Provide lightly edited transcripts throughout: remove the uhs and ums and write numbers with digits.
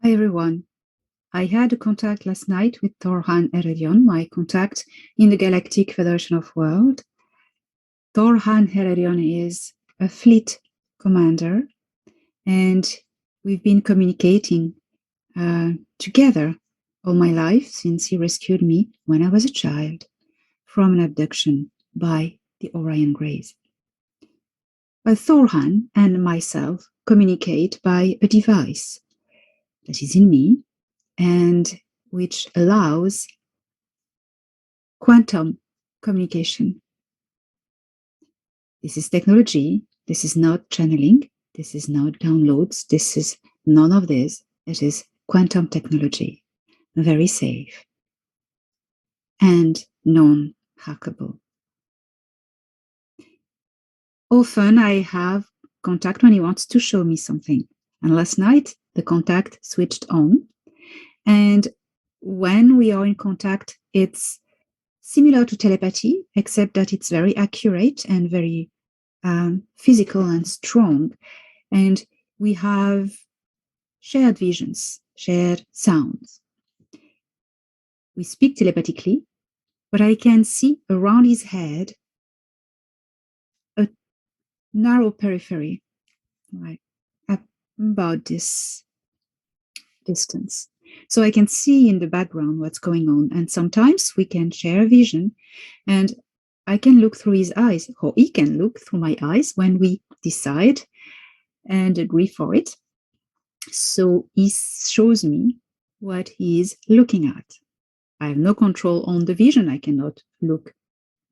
Hi everyone. I had a contact last night with Torhan Heredion, my contact in the Galactic Federation of World. Torhan Heredion is a fleet commander, and we've been communicating together all my life since he rescued me when I was a child from an abduction by the Orion Greys. Torhan and myself communicate by a device that is in me and which allows quantum communication. This is technology. This is not channeling. This is not downloads. This is none of this. It is quantum technology, very safe and non-hackable. Often I have contact when he wants to show me something. And last night, the contact switched on. And when we are in contact, it's similar to telepathy, except that it's very accurate and very physical and strong. And we have shared visions, shared sounds. We speak telepathically, but I can see around his head a narrow periphery, like about this distance. So I can see in the background what's going on. And sometimes we can share a vision, and I can look through his eyes, or he can look through my eyes when we decide and agree for it. So he shows me what he is looking at. I have no control on the vision. I cannot look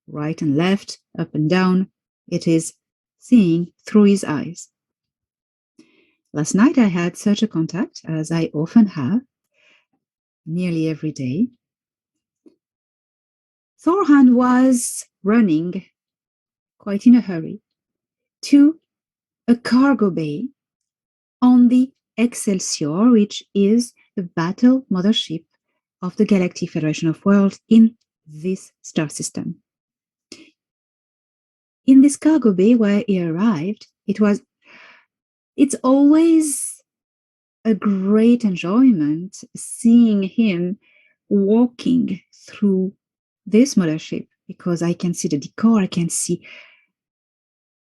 right and left, up and down. It is seeing through his eyes. Last night I had such a contact, as I often have, nearly every day. Torhan was running, quite in a hurry, to a cargo bay on the Excelsior, which is the battle mothership of the Galactic Federation of Worlds in this star system. In this cargo bay where he arrived, it's always a great enjoyment seeing him walking through this mothership, because I can see the decor, I can see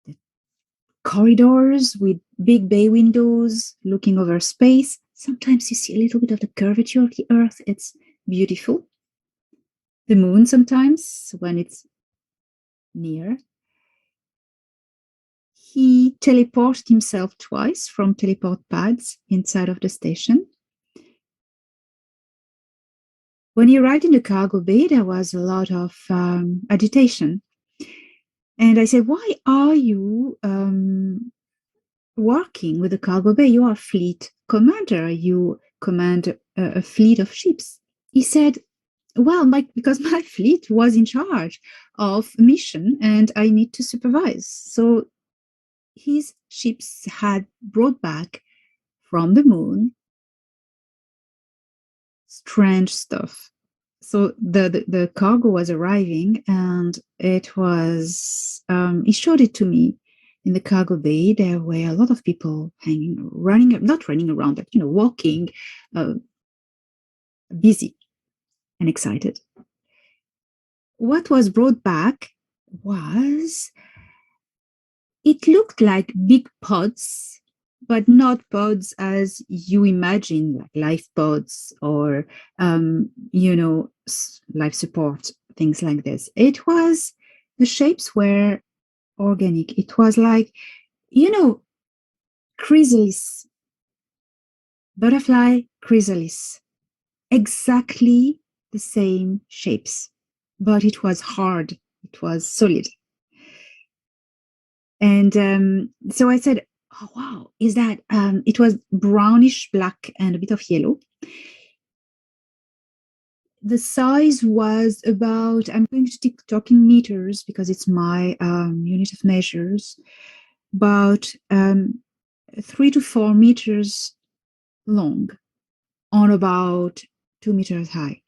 the corridors with big bay windows looking over space. Sometimes you see a little bit of the curvature of the Earth. It's beautiful. The moon sometimes, when it's near. He teleported himself twice from teleport pads inside of the station. When he arrived in the cargo bay, there was a lot of agitation. And I said, why are you working with the cargo bay? You are a fleet commander. You command a fleet of ships. He said, well, because my fleet was in charge of a mission and I need to supervise. So his ships had brought back from the moon strange stuff. So the cargo was arriving, and it was he showed it to me in the cargo bay. There were a lot of people not running around, but walking, busy and excited. What was brought back was, it looked like big pods, but not pods as you imagine, like life pods or, life support, things like this. The shapes were organic. It was like, chrysalis, butterfly chrysalis, exactly the same shapes, but it was hard. It was solid. And so I said, oh, wow, is that, it was brownish black and a bit of yellow. The size was about, I'm going to talk in meters because it's my unit of measures, about 3 to 4 meters long on about 2 meters high.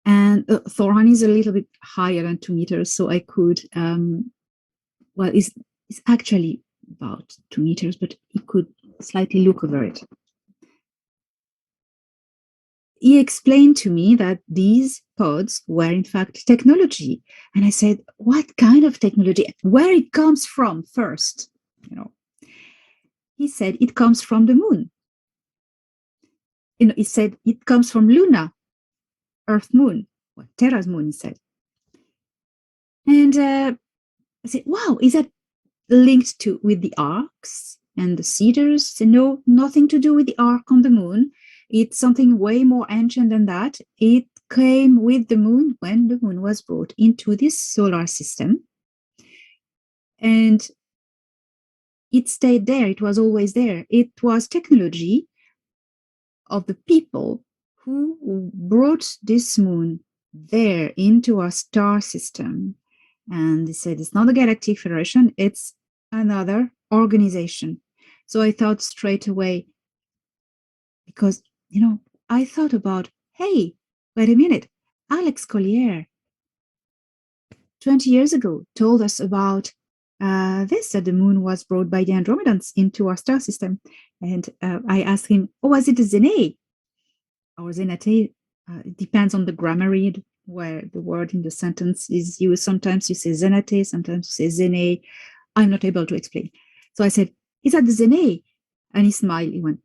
And Torhan is a little bit higher than 2 meters, so I could, it's actually about 2 meters, but he could slightly look over it. He explained to me that these pods were in fact technology. And I said, what kind of technology? Where it comes from first? You know, he said it comes from the moon. You know, he said it comes from Luna, Earth moon, or Terra's moon, he said. And I said, wow, is that linked to with the arcs and the cedars? He said, no, nothing to do with the arc on the moon. It's something way more ancient than that. It came with the moon when the moon was brought into this solar system. And it stayed there. It was always there. It was technology of the people who brought this moon there into our star system. And they said it's not the Galactic Federation, it's another organization. So I thought straight away, because, you know, I thought about, hey, wait a minute, Alex Collier, 20 years ago, told us about this, that the moon was brought by the Andromedans into our star system. And I asked him, oh, was it a Zene? Or Zenate? It depends on the grammar read, where the word in the sentence is used. Sometimes you say Zenate, sometimes you say Zene. I'm not able to explain. So I said, is that the Zene? And he smiled. He went,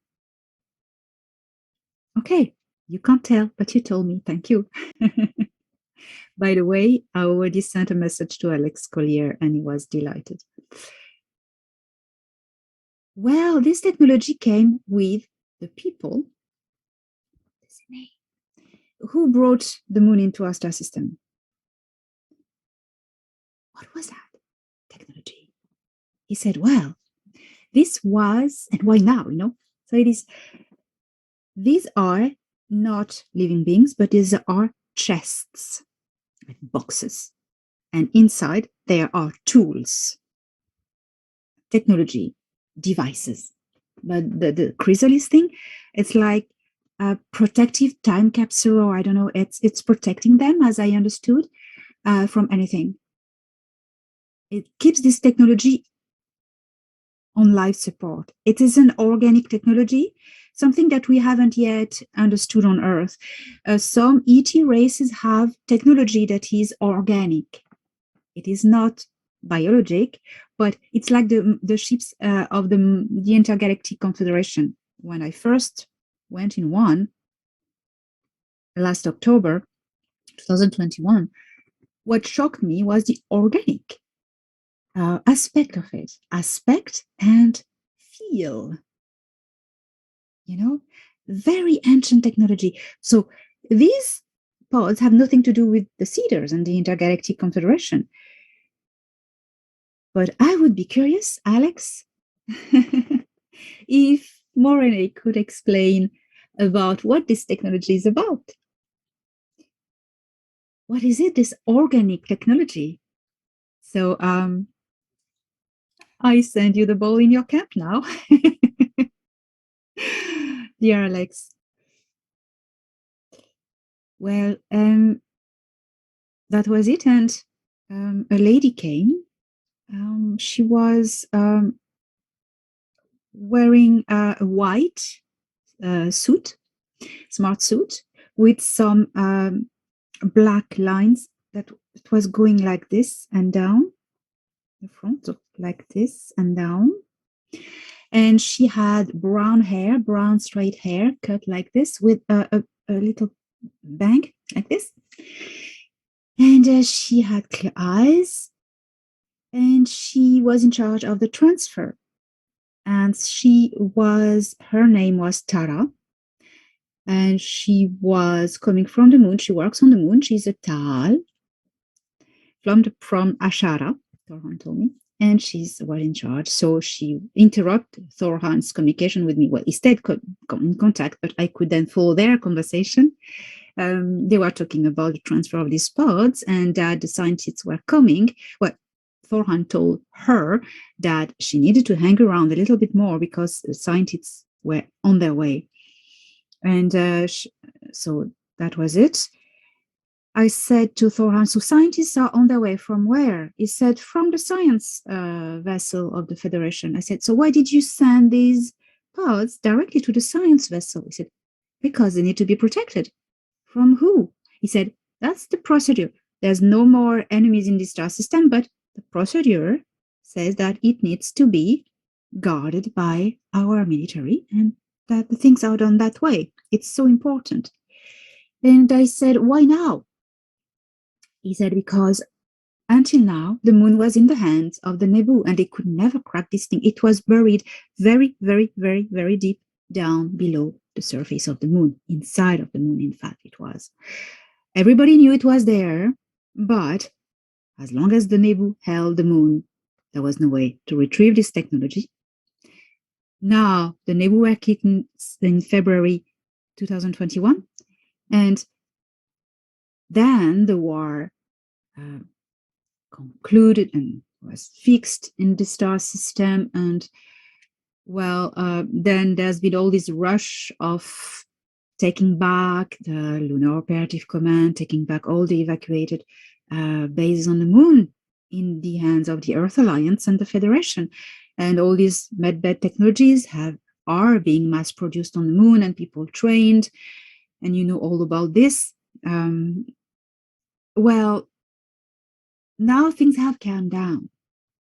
okay, you can't tell, but you told me. Thank you. By the way, I already sent a message to Alex Collier and he was delighted. Well, this technology came with the people who brought the moon into our star system. What was that technology? He said, well, this was, and why now, you know? So it is, these are not living beings, but these are chests, like boxes. And inside there are tools, technology, devices. But the chrysalis thing, it's like a protective time capsule, or I don't know, it's protecting them, as I understood, from anything. It keeps this technology on life support. It is an organic technology, something that we haven't yet understood on Earth. Some ET races have technology that is organic. It is not biologic, but it's like the ships of the Intergalactic Confederation. When I first went in one last October 2021, what shocked me was the organic aspect of it, aspect and feel. You know, very ancient technology. So these pods have nothing to do with the Cedars and the Intergalactic Confederation. But I would be curious, Alex, if Morene could explain about what this technology is about. What is it, this organic technology? So I send you the ball in your camp now. Dear Alex. Well, that was it. And a lady came. She was wearing a white suit, smart suit, with some black lines that it was going like this and down the front, like this and down. And she had brown hair, brown straight hair, cut like this with a little bang like this. And she had clear eyes, and she was in charge of the transfer. And her name was Tara, and she was coming from the moon. She works on the moon. She's a Tal from Ashara, Thorhan told me, and she's well in charge. So she interrupted Thorhan's communication with me. Well, he stayed in contact, but I could then follow their conversation. They were talking about the transfer of these pods and that the scientists were coming. Well, Thorhan told her that she needed to hang around a little bit more because the scientists were on their way. And so that was it. I said to Thorhan, so scientists are on their way from where? He said, from the science vessel of the Federation. I said, so why did you send these pods directly to the science vessel. He said, because they need to be protected. From who? He said, that's the procedure. There's no more enemies in the star system, but the procedure says that it needs to be guarded by our military and that the things are done that way. It's so important. And I said, why now? He said, because until now, the moon was in the hands of the Nebu and they could never crack this thing. It was buried very, very, very, very deep down below the surface of the moon, inside of the moon, in fact, it was. Everybody knew it was there, but as long as the Nebu held the moon, there was no way to retrieve this technology. Now, the Nebu were kicked in February 2021, and then the war concluded and was fixed in the star system. And well, then there's been all this rush of taking back the Lunar Operative Command, taking back all the evacuated bases on the moon in the hands of the Earth Alliance and the Federation. And all these medbed technologies are being mass produced on the moon and people trained. And you know all about this. Well, now things have calmed down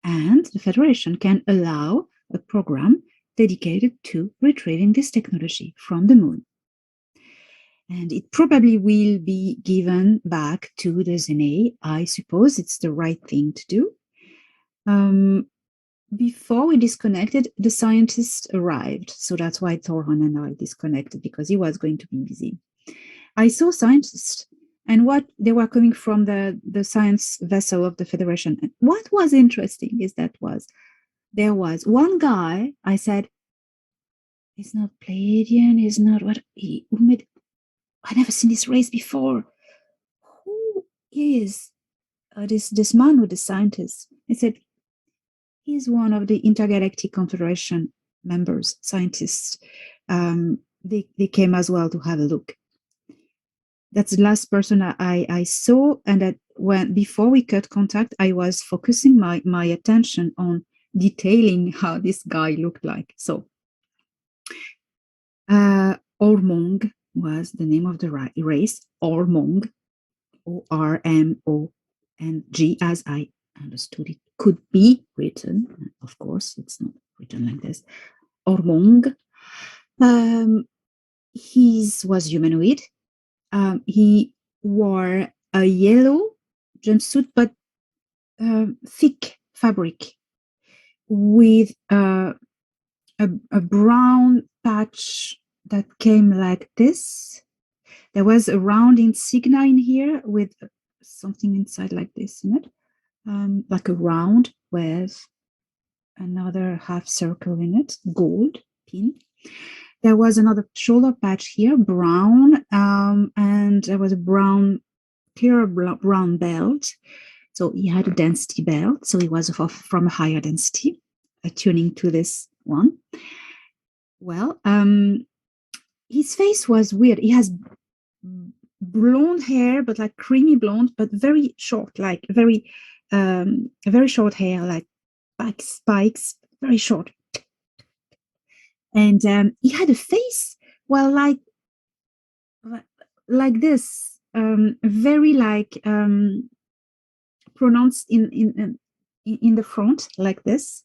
and the Federation can allow a program dedicated to retrieving this technology from the moon. And it probably will be given back to the ZNA. I suppose it's the right thing to do. Before we disconnected, the scientist arrived. So that's why Thorhan and I disconnected, because he was going to be busy. I saw scientists and what they were coming from the science vessel of the Federation. And what was interesting is there was one guy, I said, he's not Pleiadian, he's not what who made, I never seen this race before. Who is this man with the scientist? He said, he's one of the Intergalactic Confederation members, scientists. They came as well to have a look. That's the last person I saw, and that before we cut contact, I was focusing my attention on detailing how this guy looked like. So, Ormong was the name of the race. Ormong, Ormong, as I understood it could be written. Of course, it's not written like this. Ormong. He was humanoid. He wore a yellow jumpsuit, but thick fabric with a brown patch that came like this. There was a round insignia in here with something inside like this in it, like a round with another half circle in it, gold pin. There was another shoulder patch here, brown, and there was a clear brown belt. So he had a density belt, so he was from a higher density, tuning to this one. Well, his face was weird. He has blonde hair, but like creamy blonde, but very short, like very short hair, like spikes, very short. And he had a face, well, like this, very like pronounced in the front, like this.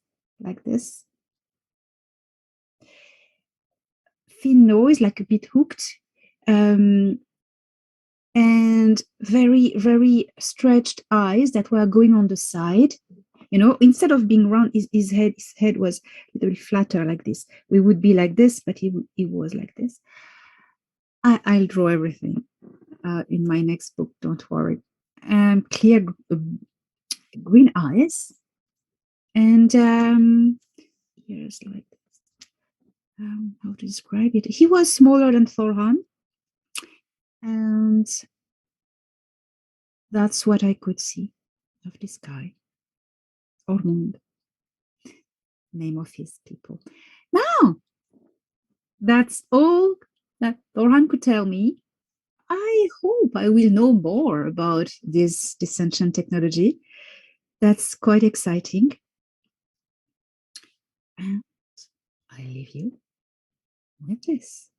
Thin nose, like a bit hooked, and very, very stretched eyes that were going on the side. You know, instead of being round, his head was a little bit flatter like this. We would be like this, but he was like this. I'll draw everything in my next book, don't worry. Clear green eyes. And here's like, how to describe it. He was smaller than Thorhan. And that's what I could see of this guy. Ormond, name of his people. Now, that's all that Thorhan could tell me. I hope I will know more about this ancient technology. That's quite exciting. And I leave you with this.